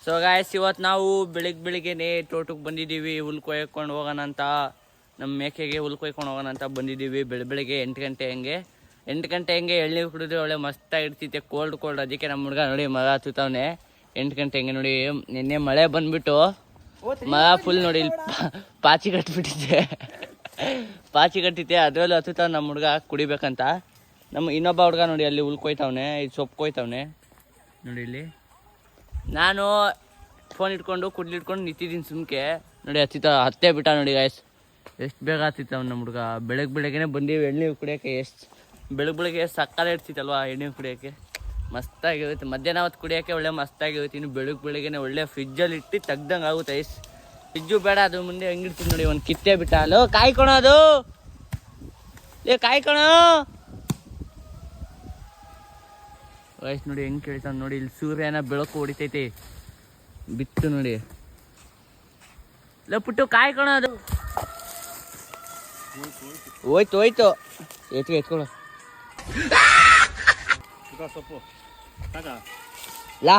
So guys, ಇವತ್ತು ನಾವು ಬೆಳಿಗ್ಗೆನೆ ತೋಟಕ್ಕೆ ಬಂದಿದ್ದೀವಿ. ಹುಲ್ ಕೊಯ್ಕೊಂಡು ಹೋಗೋಣ ಅಂತ, ನಮ್ಮ ಮೇಕೆಗೆ ಹುಲ್ ಕೊಯ್ಕೊಂಡು ಹೋಗೋಣ ಅಂತ ಬಂದಿದ್ದೀವಿ. ಬೆಳಿಗ್ಗೆ 8 ಗಂಟೆ ಹಂಗೆ 8 ಗಂಟೆ ಹಂಗೆ ಎಳ್ನೀರು ಕುಡಿದ್ರೆ ಒಳ್ಳೆ ಮಸ್ತಾಗಿರ್ತೈತೆ. ಕೋಲ್ಡ್ ಅದಕ್ಕೆ ನಮ್ಮ ಹುಡುಗ ನೋಡಿ ಮರ ಹತ್ತುತ್ತವನೆ 8 ಗಂಟೆ ಹಂಗೆ. ನೋಡಿ ನಿನ್ನೆ ಮಳೆ ಬಂದ್ಬಿಟ್ಟು ಮರ ಫುಲ್ ನೋಡಿ ಇಲ್ಲಿ ಪಾಚಿ ಕಟ್ಟಿದ್ದೆ ಅದರಲ್ಲೂ ಹತ್ತುತ್ತಾವ ನಮ್ಮ ಹುಡುಗ ಕುಡಿಬೇಕಂತ. ನಮ್ಮ ಇನ್ನೊಬ್ಬ ಹುಡುಗ ನೋಡಿ ಅಲ್ಲಿ ಹುಲ್ ಕೊಯ್ತವನೆ, ಇದು ಸೊಪ್ಪು ಕೊಯ್ತವನೆ ನೋಡಿ ಇಲ್ಲಿ. ನಾನು ಫೋನ್ ಇಟ್ಕೊಂಡು ಕುಡ್ಲಿಟ್ಕೊಂಡು ನಿಂತಿದ್ದೀನಿ ಸುಮ್ಕೆ. ನೋಡಿ ಹತ್ತೇ ಬಿಟ್ಟ ನೋಡಿ ಗಾಯ್ಸ್, ಎಷ್ಟು ಬೇಗ ಹತ್ತಿತ್ತವ್ ನಮ್ಮ ಹುಡುಗ. ಬೆಳಗ್ಗೆನೆ ಬಂದೀವಿ ಎಳ್ನೀರು ಕುಡಿಯೋಕ್ಕೆ. ಎಷ್ಟು ಬೆಳಗ್ಗೆ ಸಕ್ಕರೆ ಇಡ್ತಿತ್ತಲ್ವ ಎಳ್ನೀರು ಕುಡಿಯೋಕ್ಕೆ, ಮಸ್ತಾಗಿರುತ್ತೆ. ಮಧ್ಯಾಹ್ನ ಹೊತ್ತು ಕುಡಿಯೋಕ್ಕೆ ಒಳ್ಳೆ ಮಸ್ತಾಗಿರುತ್ತೆ. ಇನ್ನು ಬೆಳಗ್ಗೆನೆ ಒಳ್ಳೆ ಫ್ರಿಜ್ಜಲ್ಲಿ ಇಟ್ಟು ತೆಗ್ದಂಗೆ ಆಗುತ್ತೆ ಐಸ್. ಫ್ರಿಜ್ಜು ಬೇಡ, ಅದು ಮುಂದೆ ಹೆಂಗಿರ್ತೀನಿ ನೋಡಿ. ಒಂದು ಕಿತ್ತೇ ಬಿಟ್ಟ. ಅಲ್ಲೋ ಕಾಯ್ಕೊಳೋ, ಅದು ಕಾಯ್ಕೊಳೋ ವಯಸ್ಸು ನೋಡಿ ಹೆಂಗೆ ಕೇಳ್ತಾನೆ ನೋಡಿ. ಇಲ್ಲಿ ಸೂರ್ಯನ ಬೆಳಕು ಹೊಡಿತೈತೆ ಬಿತ್ತು ನೋಡಿ. ಇಲ್ಲ ಪುಟ್ಟು ಕಾಯ್ಕೊಳೋದು. ಹೋಯ್ತು ಎತ್ಕೊಳ್ಳೋ ಸೊಪ್ಪು ಲಾ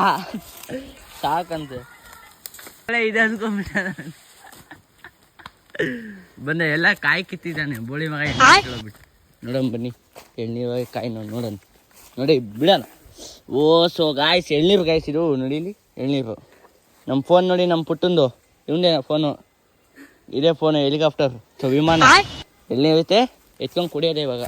ಸಾಕಂತೆ ಇದೆ ಅನ್ಕೊಂಡ್ಬಿಟ್ಟ. ಬಂದೆ ಎಲ್ಲ ಕಾಯಿ ಕಿತ್ತಿದ್ದಾನೆ ಬೋಳಿ ಮಗ. ನೋಡೋಣ ಬನ್ನಿ, ಎಳ್ನೀರು ಕಾಯಿ ನೋಡೋಣ ನೋಡಿ ಬಿಡೋಣ. ಓ ಸೊ ಗಾಯ್ಸ್, ಎಳ್ನೀರು ಗಾಯ್ಸ್ ಇದು ನೋಡಿ. ಇಲ್ಲಿ ಎಳ್ನೀರು. ನಮ್ಮ ಫೋನ್ ನೋಡಿ, ನಮ್ಮ ಪುಟ್ಟಂದು ಇವಂದೇ ಫೋನು. ಇದೇ ಫೋನು ಹೆಲಿಕಾಪ್ಟರ್, ಸೊ ವಿಮಾನ. ಎಳ್ನೀರು ಐತೆ, ಎತ್ಕೊಂಡು ಕುಡಿಯೋದೆ ಇವಾಗ.